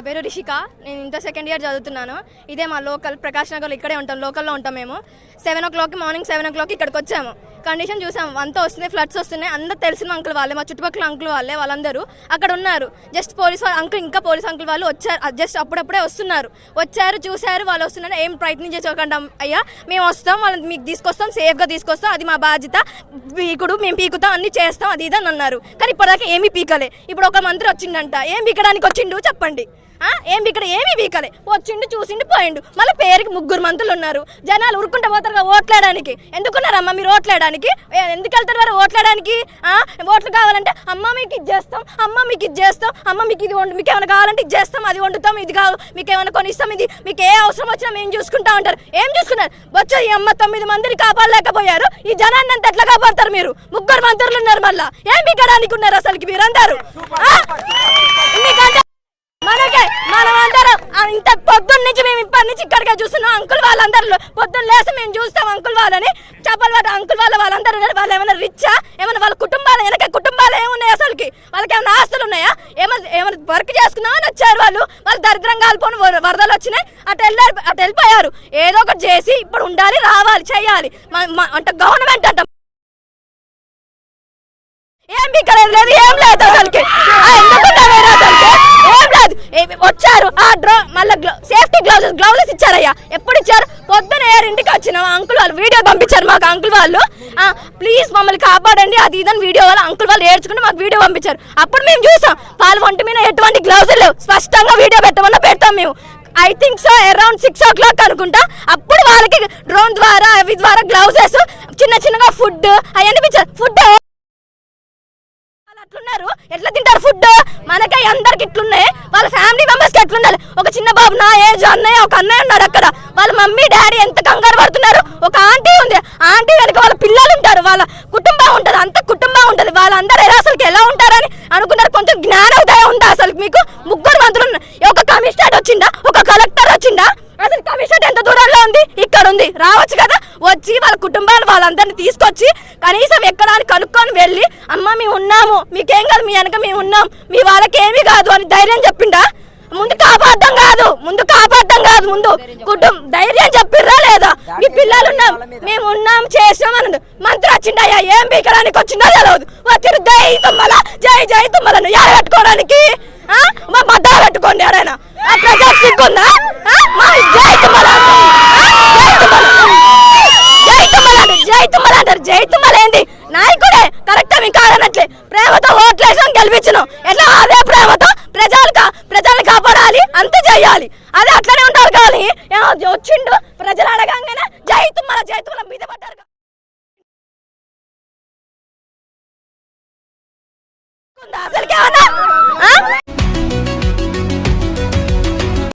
పేరు రిషిక. నేను inter second year చదువుతున్నాను. ఇదే మా లోకల్ ప్రకాష్ నగర్లో, ఇక్కడే ఉంటాం, లోకల్లో ఉంటాం మేము. 7 o'clock మార్నింగ్ 7 o'clock ఇక్కడికి వచ్చాము. కండిషన్ చూసాం, అంతా వస్తున్నాయి, ఫ్లడ్స్ వస్తున్నాయి. అందరూ తెలిసిన అంకుల్ వాళ్ళే, మా చుట్టుపక్కల అంకుల్ వాళ్ళే, వాళ్ళందరూ అక్కడ ఉన్నారు. జస్ట్ పోలీస్ అంకుల్, ఇంకా పోలీస్ అంకుల్ వాళ్ళు వచ్చారు, జస్ట్ అప్పుడప్పుడే వస్తున్నారు. వచ్చారు, చూశారు, వాళ్ళు వస్తున్నారు. ఏం ప్రయత్నం చేసుకోకుండా అయ్యా మేము వస్తాం, వాళ్ళని మీకు తీసుకొస్తాం, సేఫ్గా తీసుకొస్తాం, అది మా బాధ్యత, పీకుడు మేము పీకుతాం, అన్ని చేస్తాం, అది ఇదని అన్నారు. కానీ ఇప్పటిదాకా ఏమీ పీకలే. ఇప్పుడు ఒక మంత్రి వచ్చిండంట, ఏం పీకడానికి వచ్చిండు చెప్పండి? ఏం ఇక్కడ ఏమీ పీకలే, వచ్చిండు, చూసిండు, పోయిండు. మళ్ళీ పేరుకి 3 మంత్రులు ఉన్నారు. జనాలు ఉరుకుంటే పోతారు ఓట్లేయడానికి. ఎందుకున్నారమ్మా మీరు ఓట్లేయడానికి? ఎందుకు వెళ్తారు వారు ఓట్లేయడానికి? ఓట్లు కావాలంటే అమ్మ మీకు ఇది చేస్తాం, అమ్మ మీకు ఇది చేస్తాం, అమ్మ మీకు ఇది వండు, మీకు ఏమైనా కావాలంటే ఇది చేస్తాం, అది వండుతాం, ఇది కావాలి, మీకు ఏమైనా కొనిస్తాం, ఇది మీకు ఏ అవసరం వచ్చినా మేము చూసుకుంటా ఉంటారు. ఏం చూసుకున్నారు? వచ్చి ఈ అమ్మ 9 మందిని కాపాడలేకపోయారు, ఈ జనాన్ని అంతా ఎట్లా కాపాడతారు మీరు? 3 మంత్రులు ఉన్నారు, మళ్ళా ఏం పీకడానికి ఉన్నారు అసలుకి మీరందరూ? మనకే మనమందరం ఇంత పొద్దున్న నుంచి మేము ఇప్పటి నుంచి ఇక్కడికే చూస్తున్నాం. అంకుల్ వాళ్ళందరూ పొద్దున్న లేసి మేము చూస్తాం అంకుల్ వాళ్ళని, చేపల వాటి అంకుల్ వాళ్ళందరూ. వాళ్ళు ఏమైనా రిచ్చా? ఏమైనా వాళ్ళ కుటుంబాలు, వెనక కుటుంబాలు ఏమున్నాయి అసలుకి? వాళ్ళకి ఏమైనా ఆస్తులు ఉన్నాయా? ఏమైనా వర్క్ చేసుకున్నామని వచ్చారు వాళ్ళు దరిద్రంగా కాలిపోని వరదలు వచ్చినాయి, అటు వెళ్ళిపోయారు. ఏదో ఒకటి చేసి ఇప్పుడు ఉండాలి, రావాలి, చెయ్యాలి అంటే గవర్నమెంట్ అంట. ఏం బిక్కలేదు, లేదు, ఏం లేదు అసలుకి. ఎందుకున్నారు అసలుకి? ఏం లేదు. వచ్చారు మళ్ళీ సేఫ్టీ గ్లౌజెస్ ఇచ్చారయ్యా. ఎప్పుడు ఇచ్చారు? పొద్దున 7 వచ్చిన అంకుల్ వాళ్ళు వీడియో పంపించారు మాకు. అంకుల్ వాళ్ళు ప్లీజ్ మమ్మల్ని కాపాడండి, అది ఇదని వీడియో వాళ్ళు అంకుల్ వాళ్ళు ఏడ్చుకుంటే మాకు వీడియో పంపించారు. అప్పుడు మేము చూసాం వాళ్ళ ఒంటి మీద ఎటువంటి గ్లౌజులు లేవు. స్పష్టంగా వీడియో పెట్టమన్నా పెడతాం మేము. I think so around 6 o'clock అనుకుంటా. అప్పుడు వాళ్ళకి డ్రోన్ ద్వారా అవి ద్వారా గ్లౌజెస్, చిన్నగా ఫుడ్ అవన్నీ ఇచ్చారు. ఫుడ్ అట్లున్నారు, ఎట్లా తింటారు ఫుడ్? మనకై అందరికి ఇట్లున్నాయి, వాళ్ళ ఫ్యామిలీ మెంబర్స్ కి ఎట్లుండాలి? ఒక చిన్న బాబు నా ఏజ్ అన్నయ్య, ఒక అన్నయ్య ఉన్నాడు అక్కడ. వాళ్ళ మమ్మీ డాడీ ఎంత కంగారు పడుతున్నారు. ఒక ఆంటీ ఉంది, ఆంటీ వెనక వాళ్ళ పిల్లలు ఉంటారు, వాళ్ళ కుటుంబం ఉంటుంది, అంత కుటుంబం ఉంటుంది. వాళ్ళందరూ అసలుకి ఎలా ఉంటారని అనుకున్నారు. కొంచెం జ్ఞానోదయం ఉందా అసలు మీకు? 3 మంత్రులు, ఒక కమిషనర్ వచ్చిందా, ఒక కలెక్టర్ వచ్చిందా? అసలు కమిషనర్ ఎంత దూరంలో ఉంది? ఇక్కడ ఉంది, రావచ్చు కదా. వచ్చి వాళ్ళ కుటుంబాలు వాళ్ళందరినీ తీసుకొచ్చి కనీసం ఎక్కడాన్ని కనుక్కొని వెళ్ళి అమ్మ మేము ఉన్నాము, మీకేం కాదు, మీ వెనక మేము ఉన్నాం, మీ వాళ్ళకి ఏమీ కాదు అని ధైర్యం చెప్పిండా? ముందు కాపాడడం కాదు, ముందు కుటుంబం ధైర్యం చెప్పిర్రా లేదా? మీ పిల్లలు ఉన్నాం, మేము ఉన్నాం, చేసాం అని మంత్రి వచ్చిండయ్యా. ఏం పీకడానికి వచ్చిందో తెలియదు. వచ్చి జై తుమ్మల, జై తుమ్మలను యాడ పెట్టుకోవడానికి? మా మద్దతు పెట్టుకోండి ఎవరైనా. ప్రజా సిగ్గుందా? జై తుమ్మల, జై తుమ్మల అంటారు. జై తుమ్మల ఏంది? నాయకుడే కరెక్ట్, మీకు కాదనట్లే. ప్రేమతో ఓట్లేసాం, గెలిపించినాం. ఎట్లా? అదే ప్రేమతో ప్రజల్ని కాపాడాలి, అంతే చెయ్యాలి. అదే అట్లనే ఉండాలి. కానీ వచ్చిండు ప్రజలు అడగంగానే జై తుమ్మల మీద పడ్డారు. అసలుకేమన్నా